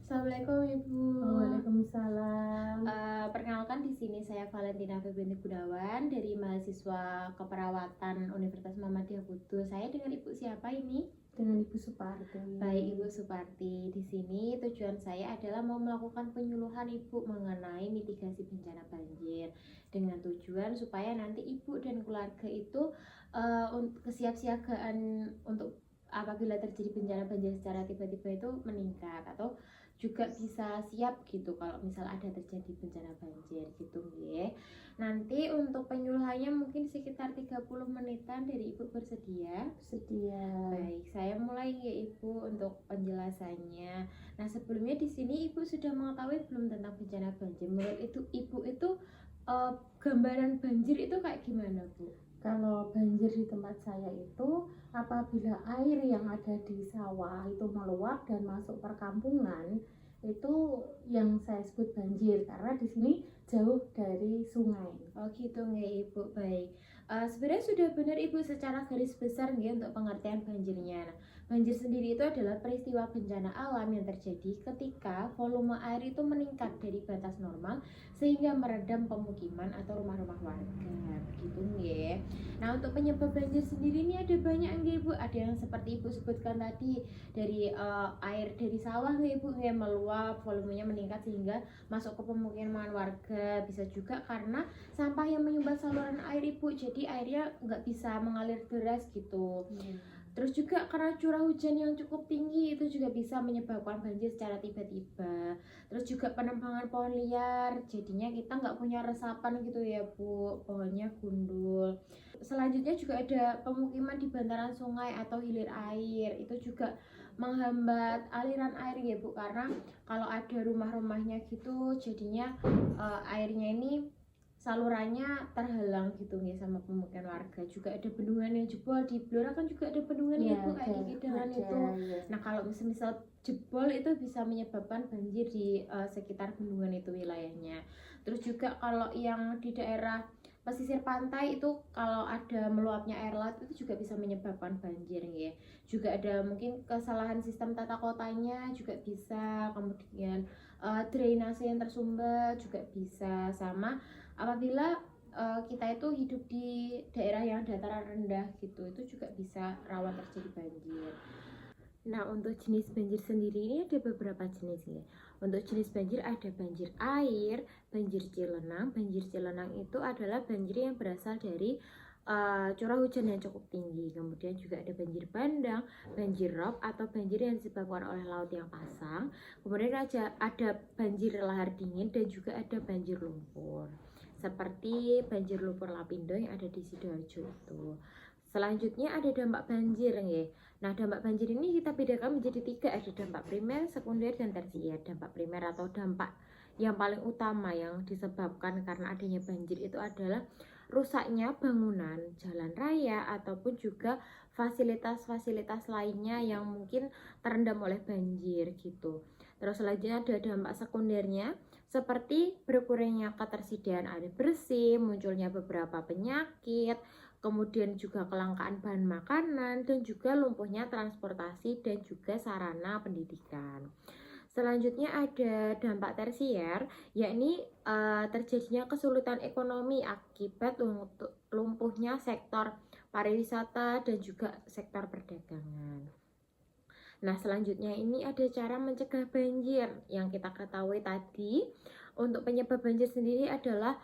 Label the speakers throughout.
Speaker 1: Assalamualaikum Ibu.
Speaker 2: Waalaikumsalam.
Speaker 1: Perkenalkan di sini saya Valentina Febrianti Gunawan dari mahasiswa keperawatan Universitas Muhammadiyah Kudus. Saya dengan Ibu siapa ini?
Speaker 2: Dengan Ibu Suparti.
Speaker 1: Baik Ibu Suparti. Di sini tujuan saya adalah mau melakukan penyuluhan Ibu mengenai mitigasi bencana banjir dengan tujuan supaya nanti Ibu dan keluarga itu kesiapsiagaan untuk apabila terjadi bencana banjir secara tiba-tiba itu meningkat atau juga bisa siap gitu kalau misal ada terjadi bencana banjir gitu ya. Nanti untuk penyuluhannya mungkin sekitar 30 menitan dari Ibu bersedia?
Speaker 2: Sedia.
Speaker 1: Baik, saya mulai ya Ibu untuk penjelasannya. Nah, sebelumnya di sini Ibu sudah mengetahui belum tentang bencana banjir? Menurut itu Ibu itu gambaran banjir itu kayak gimana, Bu?
Speaker 2: Kalau banjir di tempat saya itu apabila air yang ada di sawah itu meluap dan masuk perkampungan, itu yang saya sebut banjir karena di sini jauh dari sungai.
Speaker 1: Oh gitu nggak Ibu, baik. Sebenarnya sudah benar Ibu secara garis besar nggak untuk pengertian banjirnya. Nah, banjir sendiri itu adalah peristiwa bencana alam yang terjadi ketika volume air itu meningkat dari batas normal sehingga merendam pemukiman atau rumah-rumah warga. Begitu nggak? Nah, untuk penyebab banjir sendiri ini ada banyak nggak Ibu? Ada yang seperti Ibu sebutkan tadi dari air dari sawah nggak Ibu nggak meluap, volumenya meningkat sehingga masuk ke pemukiman warga. Bisa juga karena sampah yang menyumbat saluran air Ibu, jadi airnya nggak bisa mengalir deras gitu. Terus juga karena curah hujan yang cukup tinggi itu juga bisa menyebabkan banjir secara tiba-tiba. Terus juga penebangan pohon liar, jadinya kita nggak punya resapan gitu ya Bu, pohonnya gundul. Selanjutnya juga ada pemukiman di bantaran sungai atau hilir air, itu juga menghambat aliran air ya Bu, karena kalau ada rumah-rumahnya gitu jadinya airnya ini salurannya terhalang gitu nih sama pemukiman warga. Juga ada bendungan yang jebol, di Blora kan juga ada bendungan ya Bu, kayak di Kidalan itu. Nah, kalau misal jebol itu bisa menyebabkan banjir di sekitar bendungan itu wilayahnya. Terus juga kalau yang di daerah pesisir pantai itu kalau ada meluapnya air laut itu juga bisa menyebabkan banjir ya. Juga ada mungkin kesalahan sistem tata kotanya juga bisa, kemudian drainase yang tersumbat juga bisa, sama apabila kita itu hidup di daerah yang dataran rendah gitu, itu juga bisa rawan terjadi banjir. Nah, untuk jenis banjir sendiri ini ada beberapa jenis ya. Untuk jenis banjir ada banjir air, banjir cilenang. Banjir cilenang itu adalah banjir yang berasal dari curah hujan yang cukup tinggi. Kemudian juga ada banjir bandang, banjir rob atau banjir yang disebabkan oleh laut yang pasang. Kemudian ada banjir lahar dingin dan juga ada banjir lumpur. Seperti banjir lumpur Lapindo yang ada di Sidoarjo itu. Selanjutnya ada dampak banjir ya. Nah, dampak banjir ini kita bedakan menjadi 3, ada dampak primer, sekunder, dan tersier. Dampak primer atau dampak yang paling utama yang disebabkan karena adanya banjir itu adalah rusaknya bangunan, jalan raya, ataupun juga fasilitas-fasilitas lainnya yang mungkin terendam oleh banjir gitu. Terus selanjutnya ada dampak sekundernya seperti berkurangnya ketersediaan air bersih, munculnya beberapa penyakit, kemudian juga kelangkaan bahan makanan, dan juga lumpuhnya transportasi dan juga sarana pendidikan. Selanjutnya ada dampak tersier, yakni terjadinya kesulitan ekonomi akibat lumpuhnya sektor pariwisata dan juga sektor perdagangan. Nah, selanjutnya ini ada cara mencegah banjir yang kita ketahui tadi. Untuk penyebab banjir sendiri adalah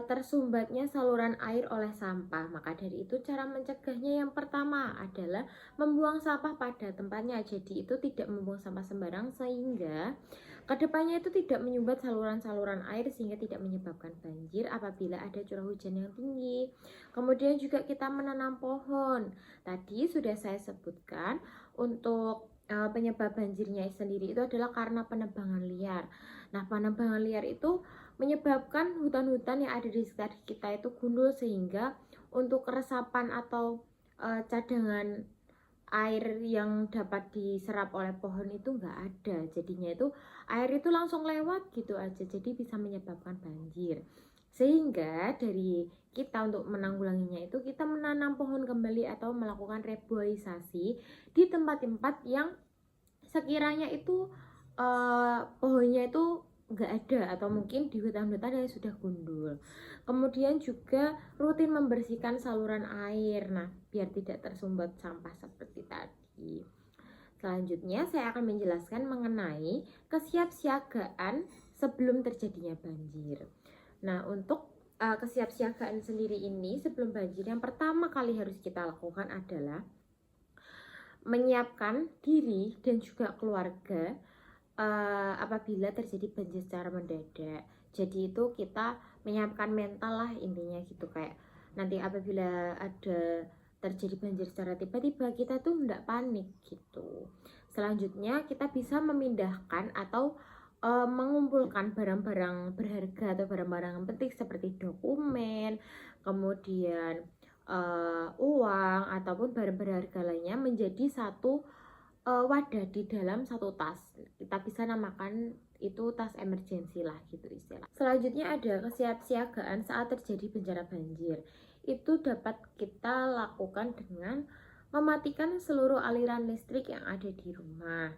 Speaker 1: tersumbatnya saluran air oleh sampah. Maka dari itu cara mencegahnya yang pertama adalah membuang sampah pada tempatnya. Jadi itu tidak membuang sampah sembarang sehingga kedepannya itu tidak menyumbat saluran-saluran air sehingga tidak menyebabkan banjir apabila ada curah hujan yang tinggi. Kemudian juga kita menanam pohon. Tadi sudah saya sebutkan untuk penyebab banjirnya sendiri itu adalah karena penebangan liar. Nah, penebangan liar itu menyebabkan hutan-hutan yang ada di sekitar kita itu gundul sehingga untuk resapan atau cadangan air yang dapat diserap oleh pohon itu nggak ada. Jadinya itu air itu langsung lewat gitu aja, jadi bisa menyebabkan banjir. Sehingga dari kita untuk menanggulanginya itu kita menanam pohon kembali atau melakukan reboisasi di tempat-tempat yang sekiranya itu pohonnya itu nggak ada atau mungkin di hutan-hutan yang sudah gundul. Kemudian juga rutin membersihkan saluran air, nah biar tidak tersumbat sampah seperti tadi. Selanjutnya saya akan menjelaskan mengenai kesiapsiagaan sebelum terjadinya banjir. Nah, untuk kesiapsiagaan sendiri ini sebelum banjir, yang pertama kali harus kita lakukan adalah menyiapkan diri dan juga keluarga apabila terjadi banjir secara mendadak. Jadi itu kita menyiapkan mental lah intinya gitu, kayak nanti apabila ada terjadi banjir secara tiba-tiba kita tuh nggak panik gitu. Selanjutnya kita bisa memindahkan atau mengumpulkan barang-barang berharga atau barang-barang yang penting seperti dokumen, kemudian uang ataupun barang berharga lainnya menjadi satu wadah di dalam satu tas. Kita bisa namakan itu tas emergensi lah gitu istilah. Selanjutnya ada kesiapsiagaan saat terjadi bencana banjir. Itu dapat kita lakukan dengan mematikan seluruh aliran listrik yang ada di rumah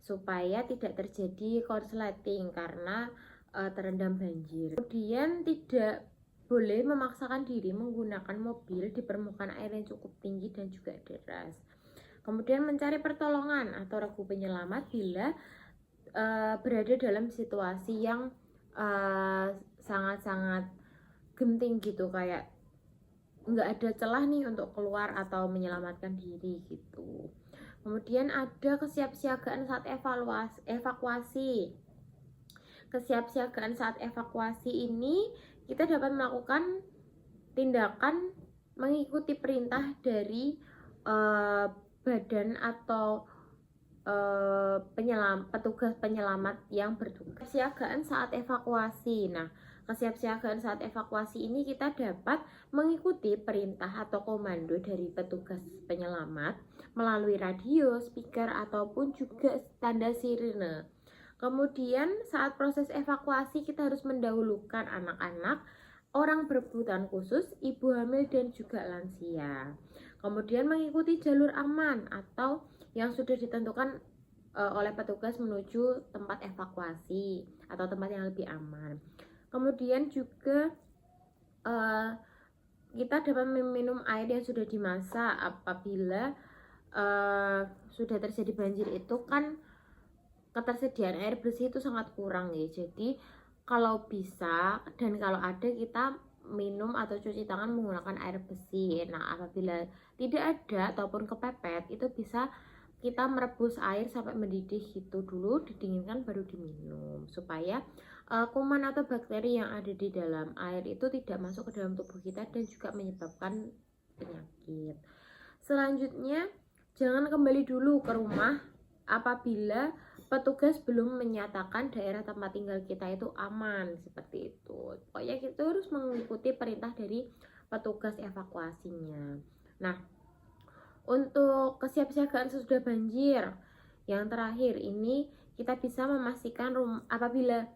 Speaker 1: supaya tidak terjadi korsleting karena terendam banjir. Kemudian tidak boleh memaksakan diri menggunakan mobil di permukaan air yang cukup tinggi dan juga deras. Kemudian mencari pertolongan atau regu penyelamat bila berada dalam situasi yang sangat-sangat genting gitu, kayak nggak ada celah nih untuk keluar atau menyelamatkan diri gitu. Kemudian ada kesiapsiagaan saat evakuasi. Kesiapsiagaan saat evakuasi ini kita dapat melakukan tindakan mengikuti perintah dari badan atau petugas penyelamat yang bertugas. Kesiapsiagaan saat evakuasi. Nah, kesiapsiagaan saat evakuasi ini kita dapat mengikuti perintah atau komando dari petugas penyelamat melalui radio, speaker ataupun juga tanda sirine. Kemudian saat proses evakuasi kita harus mendahulukan anak-anak, orang berkebutuhan khusus, ibu hamil dan juga lansia. Kemudian mengikuti jalur aman atau yang sudah ditentukan oleh petugas menuju tempat evakuasi atau tempat yang lebih aman. Kemudian juga kita dapat meminum air yang sudah dimasak apabila sudah terjadi banjir. Itu kan ketersediaan air bersih itu sangat kurang ya. Jadi kalau bisa dan kalau ada kita minum atau cuci tangan menggunakan air bersih. Nah, apabila tidak ada ataupun kepepet, itu bisa kita merebus air sampai mendidih gitu dulu, didinginkan baru diminum supaya kuman atau bakteri yang ada di dalam air itu tidak masuk ke dalam tubuh kita dan juga menyebabkan penyakit. Selanjutnya, jangan kembali dulu ke rumah apabila petugas belum menyatakan daerah tempat tinggal kita itu aman, seperti itu. Pokoknya kita harus mengikuti perintah dari petugas evakuasinya. Nah, untuk kesiapsiagaan sesudah banjir, yang terakhir ini kita bisa memastikan apabila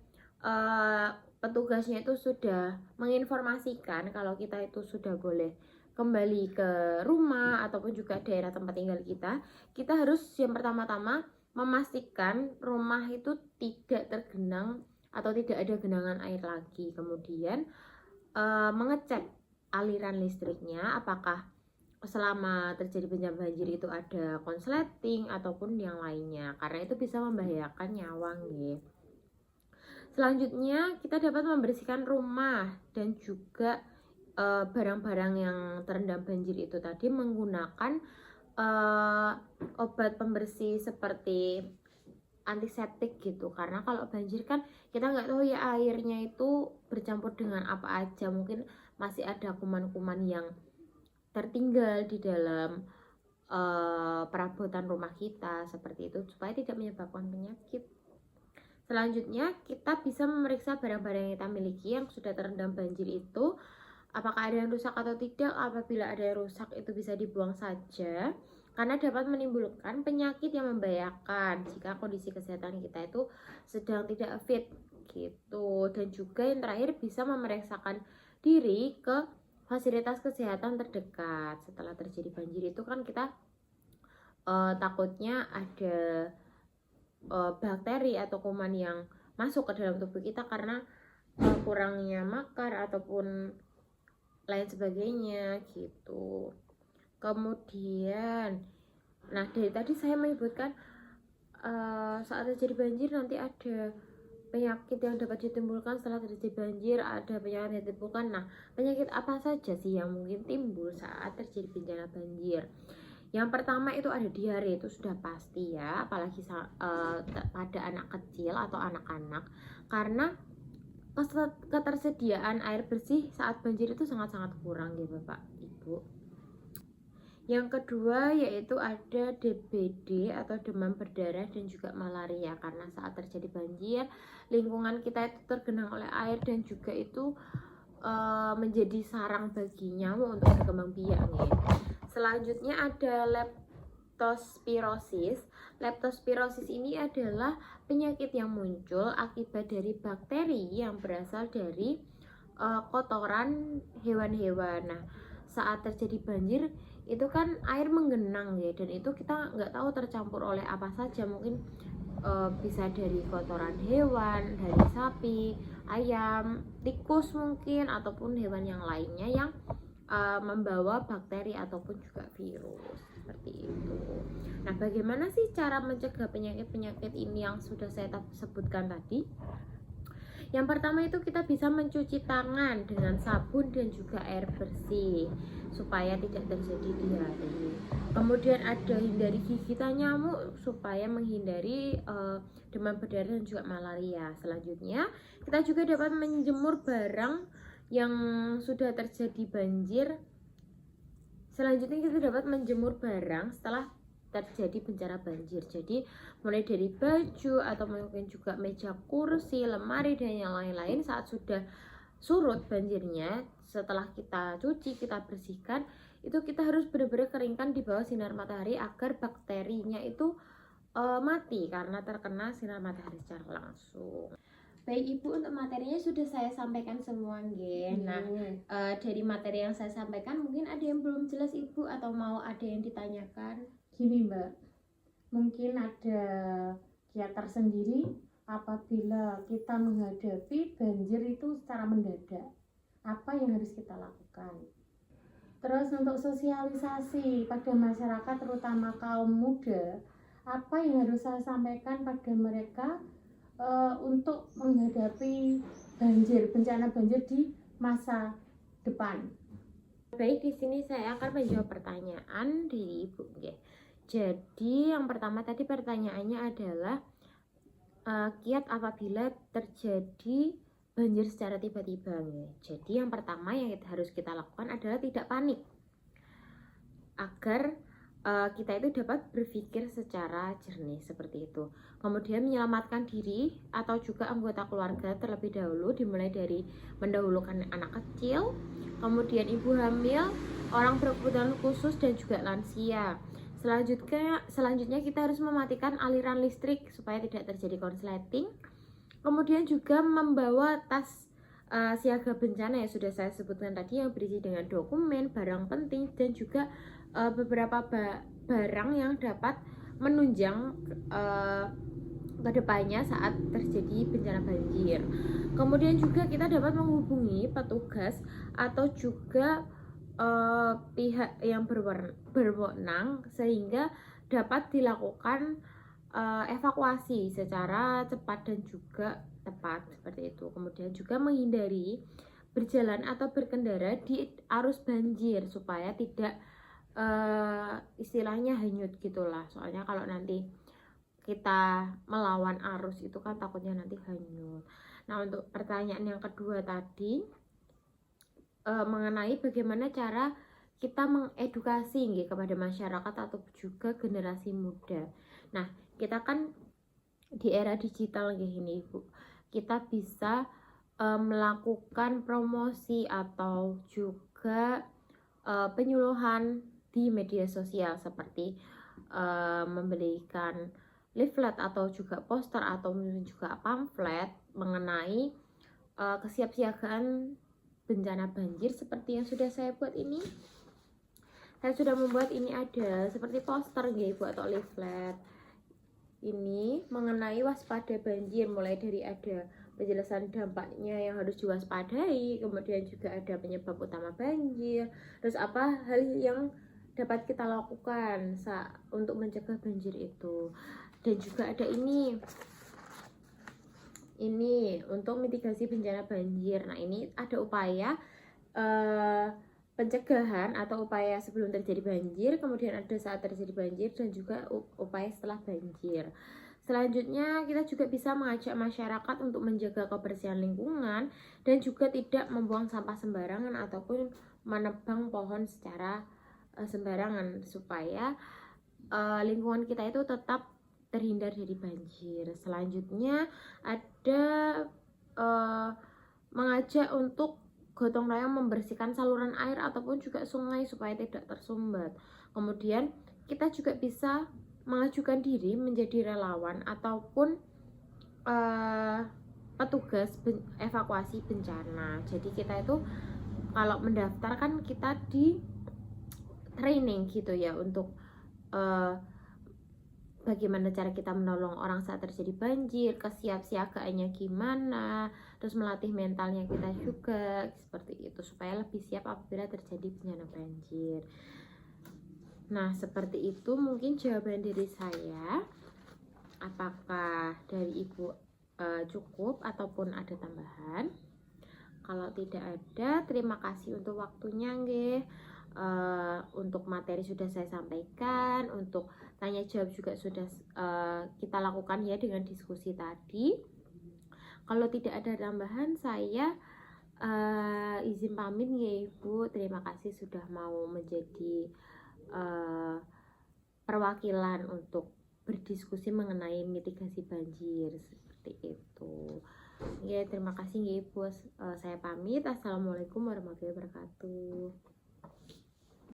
Speaker 1: petugasnya itu sudah menginformasikan kalau kita itu sudah boleh kembali ke rumah ataupun juga daerah tempat tinggal kita, kita harus yang pertama-tama memastikan rumah itu tidak tergenang atau tidak ada genangan air lagi. Kemudian mengecek aliran listriknya apakah selama terjadi bencana banjir itu ada konsleting ataupun yang lainnya, karena itu bisa membahayakan nyawa nih. Selanjutnya kita dapat membersihkan rumah dan juga barang-barang yang terendam banjir itu tadi menggunakan obat pembersih seperti antiseptik gitu, karena kalau banjir kan kita nggak tahu ya airnya itu bercampur dengan apa aja, mungkin masih ada kuman-kuman yang tertinggal di dalam perabotan rumah kita seperti itu supaya tidak menyebabkan penyakit. Selanjutnya kita bisa memeriksa barang-barang yang kita miliki yang sudah terendam banjir itu apakah ada yang rusak atau tidak. Apabila ada yang rusak itu bisa dibuang saja karena dapat menimbulkan penyakit yang membahayakan jika kondisi kesehatan kita itu sedang tidak fit gitu. Dan juga yang terakhir bisa memeriksakan diri ke fasilitas kesehatan terdekat. Setelah terjadi banjir itu kan kita takutnya ada bakteri atau kuman yang masuk ke dalam tubuh kita karena kurangnya makan ataupun lain sebagainya gitu. Kemudian, nah dari tadi saya menyebutkan saat terjadi banjir nanti ada penyakit yang dapat ditimbulkan setelah terjadi banjir, ada penyakit yang ditimbulkan. Nah, penyakit apa saja sih yang mungkin timbul saat terjadi bencana banjir? Yang pertama itu ada diare, itu sudah pasti ya, apalagi pada anak kecil atau anak-anak, karena ketersediaan air bersih saat banjir itu sangat-sangat kurang ya Bapak Ibu. Yang kedua yaitu ada DBD atau demam berdarah dan juga malaria, karena saat terjadi banjir lingkungan kita itu tergenang oleh air dan juga itu menjadi sarang bagi nyamuk untuk berkembang biak nih. Selanjutnya ada leptospirosis. Leptospirosis ini adalah penyakit yang muncul akibat dari bakteri yang berasal dari kotoran hewan-hewan. Nah, saat terjadi banjir itu kan air menggenang ya, dan itu kita nggak tahu tercampur oleh apa saja, mungkin bisa dari kotoran hewan, dari sapi, ayam, tikus mungkin, ataupun hewan yang lainnya yang membawa bakteri ataupun juga virus seperti itu. Nah, bagaimana sih cara mencegah penyakit-penyakit ini yang sudah saya sebutkan tadi? Yang pertama itu kita bisa mencuci tangan dengan sabun dan juga air bersih supaya tidak terjadi diare. Kemudian ada hindari gigitan nyamuk supaya menghindari demam berdarah dan juga malaria. Selanjutnya kita juga dapat menjemur barang yang sudah terjadi banjir. Selanjutnya kita dapat menjemur barang setelah terjadi bencana banjir. Jadi mulai dari baju atau mungkin juga meja kursi, lemari dan yang lain-lain, saat sudah surut banjirnya, setelah kita cuci, kita bersihkan, itu kita harus benar-benar keringkan di bawah sinar matahari agar bakterinya itu mati karena terkena sinar matahari secara langsung. Baik Ibu, untuk materinya sudah saya sampaikan semua nggih. Nah, dari materi yang saya sampaikan mungkin ada yang belum jelas Ibu atau mau ada yang ditanyakan?
Speaker 2: Gini Mbak, mungkin ada kiat tersendiri apabila kita menghadapi banjir itu secara mendadak. Apa yang harus kita lakukan? Terus untuk sosialisasi pada masyarakat terutama kaum muda, apa yang harus saya sampaikan pada mereka untuk menghadapi banjir, bencana banjir di masa depan?
Speaker 1: Baik, di sini saya akan menjawab pertanyaan dari Ibu nggih. Jadi yang pertama tadi pertanyaannya adalah kiat apabila terjadi banjir secara tiba-tiba nggih. Jadi yang pertama yang harus kita lakukan adalah tidak panik, agar kita itu dapat berpikir secara jernih seperti itu. Kemudian menyelamatkan diri atau juga anggota keluarga terlebih dahulu, dimulai dari mendahulukan anak kecil, kemudian ibu hamil, orang berkebutuhan khusus dan juga lansia. Selanjutnya kita harus mematikan aliran listrik supaya tidak terjadi konsleting. Kemudian juga membawa tas siaga bencana yang sudah saya sebutkan tadi, yang berisi dengan dokumen, barang penting dan juga beberapa barang yang dapat menunjang kedepannya saat terjadi bencana banjir. Kemudian juga kita dapat menghubungi petugas atau juga pihak yang berwenang sehingga dapat dilakukan evakuasi secara cepat dan juga tepat seperti itu. Kemudian juga menghindari berjalan atau berkendara di arus banjir supaya tidak istilahnya hanyut gitulah. Soalnya kalau nanti kita melawan arus itu kan takutnya nanti hanyut. Nah, untuk pertanyaan yang kedua tadi mengenai bagaimana cara kita mengedukasi nggih kepada masyarakat atau juga generasi muda. Nah, kita kan di era digital nggih ini Ibu. Kita bisa melakukan promosi atau juga penyuluhan di media sosial seperti memberikan leaflet atau juga poster atau juga pamflet mengenai kesiapsiagaan bencana banjir seperti yang sudah saya buat ini. Saya sudah membuat ini, ada seperti poster nggih Ibu atau leaflet ini mengenai waspada banjir, mulai dari ada penjelasan dampaknya yang harus diwaspadai, kemudian juga ada penyebab utama banjir, terus apa hal yang dapat kita lakukan untuk mencegah banjir itu. Dan juga ada ini untuk mitigasi bencana banjir. Nah, ini ada upaya pencegahan atau upaya sebelum terjadi banjir, kemudian ada saat terjadi banjir, dan juga upaya setelah banjir. Selanjutnya kita juga bisa mengajak masyarakat untuk menjaga kebersihan lingkungan dan juga tidak membuang sampah sembarangan ataupun menebang pohon secara sembarangan, supaya lingkungan kita itu tetap terhindar dari banjir. Selanjutnya ada mengajak untuk gotong royong membersihkan saluran air ataupun juga sungai supaya tidak tersumbat. Kemudian kita juga bisa mengajukan diri menjadi relawan ataupun petugas evakuasi bencana. Jadi kita itu kalau mendaftar kan kita di training gitu ya, untuk bagaimana cara kita menolong orang saat terjadi banjir, kesiapsiagaannya gimana, terus melatih mentalnya kita juga, seperti itu, supaya lebih siap apabila terjadi bencana banjir. Nah, seperti itu mungkin jawaban dari saya. Apakah dari Ibu cukup ataupun ada tambahan? Kalau tidak ada, terima kasih untuk waktunya nggih. Untuk materi sudah saya sampaikan, untuk tanya jawab juga sudah kita lakukan ya dengan diskusi tadi. Kalau tidak ada tambahan, saya izin pamit ya Ibu. Terima kasih sudah mau menjadi perwakilan untuk berdiskusi mengenai mitigasi banjir, seperti itu. Ya, terima kasih ya Ibu. Saya pamit. Assalamualaikum warahmatullahi wabarakatuh.